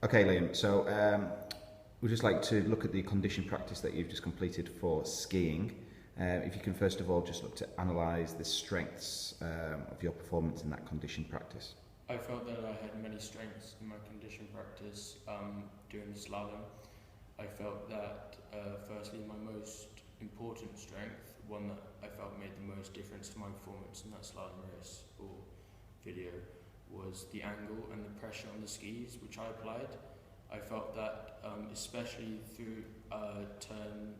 Okay, Liam. So we'd just like to look at the condition practice that you've just completed for skiing. If you can first of all just look to analyse the strengths of your performance in that condition practice. I felt that I had many strengths in my condition practice during the slalom. I felt that firstly my most important strength, one that I felt made the most difference to my performance in that slalom race or video, was the angle and the pressure on the skis which I applied. I felt that especially through turn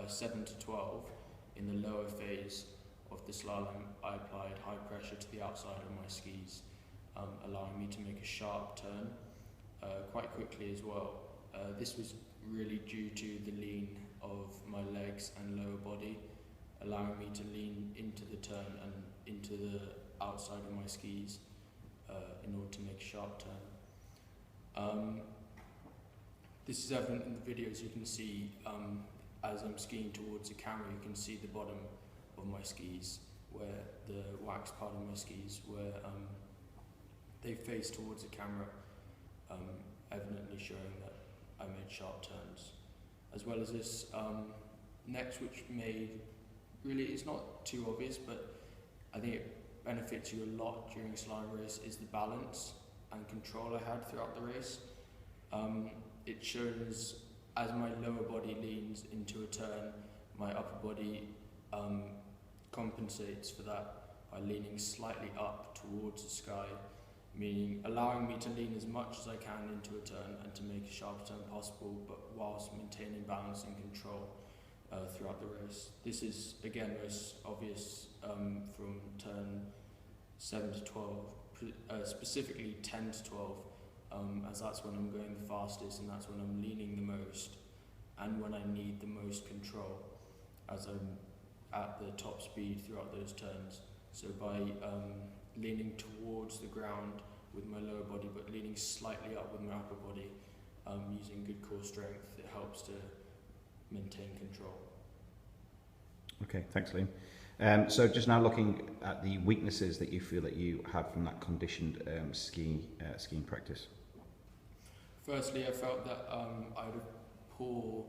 7 to 12 in the lower phase of the slalom, I applied high pressure to the outside of my skis, allowing me to make a sharp turn quite quickly as well. This was really due to the lean of my legs and lower body, allowing me to lean into the turn and into the outside of my skis in order to make a sharp turn. This is evident in the videos. You can see as I'm skiing towards the camera, you can see the bottom of my skis, where the wax part of my skis, where they face towards the camera, evidently showing that I made sharp turns. As well as this, next, which made, really, it's not too obvious, but I think it benefits you a lot during a slalom race, is the balance and control I had throughout the race. It shows as my lower body leans into a turn, my upper body compensates for that by leaning slightly up towards the sky, meaning allowing me to lean as much as I can into a turn and to make a sharp turn possible, but whilst maintaining balance and control throughout the race. This is again most obvious from turn 7 to 12, specifically 10 to 12, as that's when I'm going the fastest and that's when I'm leaning the most and when I need the most control as I'm at the top speed throughout those turns. So by leaning towards the ground with my lower body but leaning slightly up with my upper body, using good core strength, it helps to maintain control. Okay, thanks, Liam. So just now looking at the weaknesses that you feel that you have from that conditioned skiing practice. Firstly, I felt that I had a poor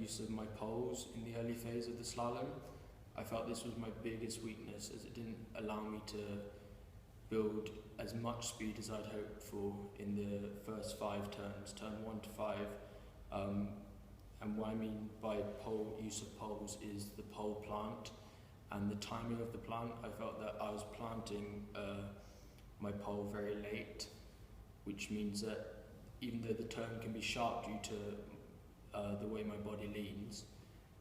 use of my poles in the early phase of the slalom. I felt this was my biggest weakness, as it didn't allow me to build as much speed as I'd hoped for in the first 5 turns, turn 1 to 5. And what I mean by use of poles is the pole plant and the timing of the plant. I felt that I was planting my pole very late, which means that even though the turn can be sharp due to the way my body leans,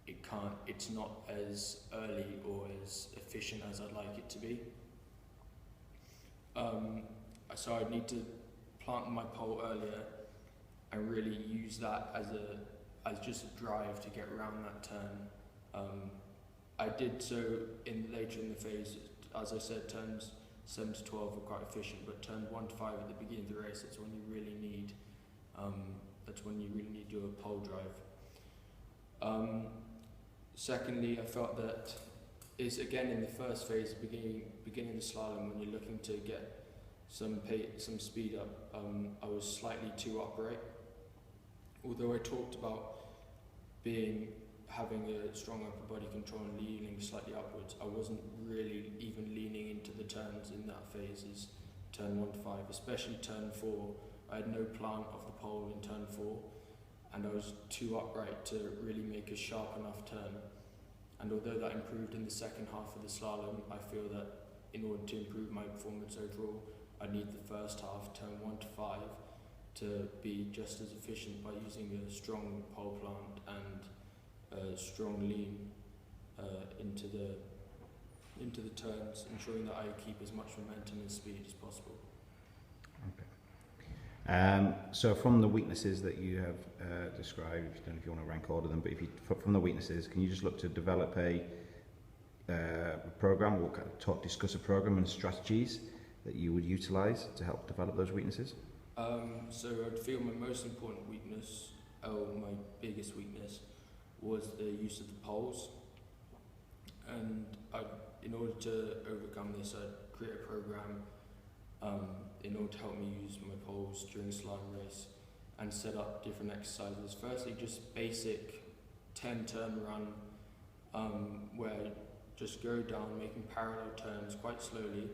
it's not as early or as efficient as I'd like it to be. So I'd need to plant my pole earlier and really use that as just a drive to get around that turn. I did so later in the phase. As I said, turns 7 to 12 were quite efficient, but turn 1 to 5 at the beginning of the race, that's when you really need your pole drive. Secondly, I felt that is again in the first phase, beginning of the slalom, when you're looking to get some speed up, I was slightly too upright. Although I talked about having a strong upper body control and leaning slightly upwards, I wasn't really even leaning into the turns in that phase as turn 1 to 5, especially turn 4. I had no plant of the pole in turn 4, and I was too upright to really make a sharp enough turn. And although that improved in the second half of the slalom, I feel that in order to improve my performance overall, I need the first half, turn 1 to 5, to be just as efficient by using a strong pole plant and a strong lean into the turns, ensuring that I keep as much momentum and speed as possible. Okay. So from the weaknesses that you have described, I don't know if you want to rank order them, but from the weaknesses, can you just look to develop a program, or discuss a program and strategies that you would utilise to help develop those weaknesses? So I'd feel my most important weakness, or my biggest weakness, was the use of the poles. And in order to overcome this, I'd create a program in order to help me use my poles during slalom race, and set up different exercises. Firstly, just basic 10 turn run, where I just go down making parallel turns quite slowly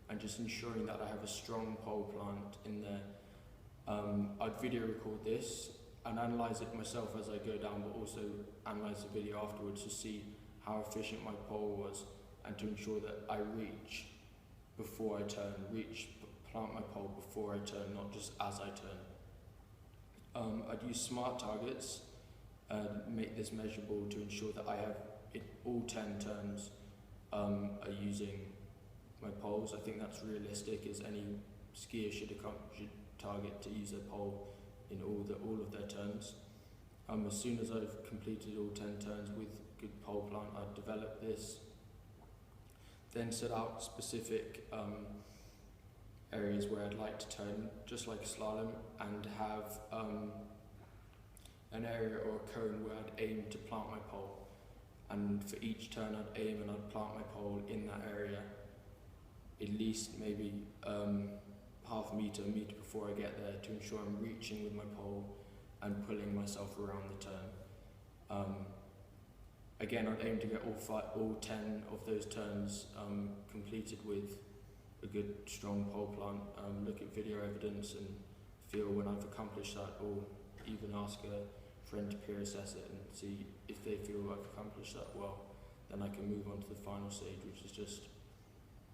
and just ensuring that I have a strong pole plant in there. I'd video record this and analyse it myself as I go down, but also analyse the video afterwards to see how efficient my pole was, and to ensure that I reach before I turn, plant my pole before I turn, not just as I turn. I'd use smart targets, make this measurable to ensure that I have all 10 turns are using my poles. I think that's realistic, as any skier should target to use their pole in all of their turns. As soon as I've completed all 10 turns with good pole plant, I'd develop this, then set out specific areas where I'd like to turn, just like slalom, and have an area or a cone where I'd aim to plant my pole. And for each turn I'd aim and I'd plant my pole in that area, at least maybe half a metre before I get there, to ensure I'm reaching with my pole and pulling myself around the turn. Again, I'd aim to get all 10 of those turns completed with a good strong pole plant. Look at video evidence and feel when I've accomplished that, or even ask a friend to peer assess it and see if they feel I've accomplished that well. Then I can move on to the final stage, which is just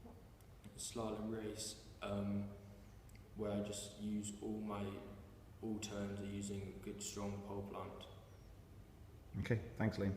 a slalom race, where I just use all turns are using a good strong pole plant. Okay, thanks Liam.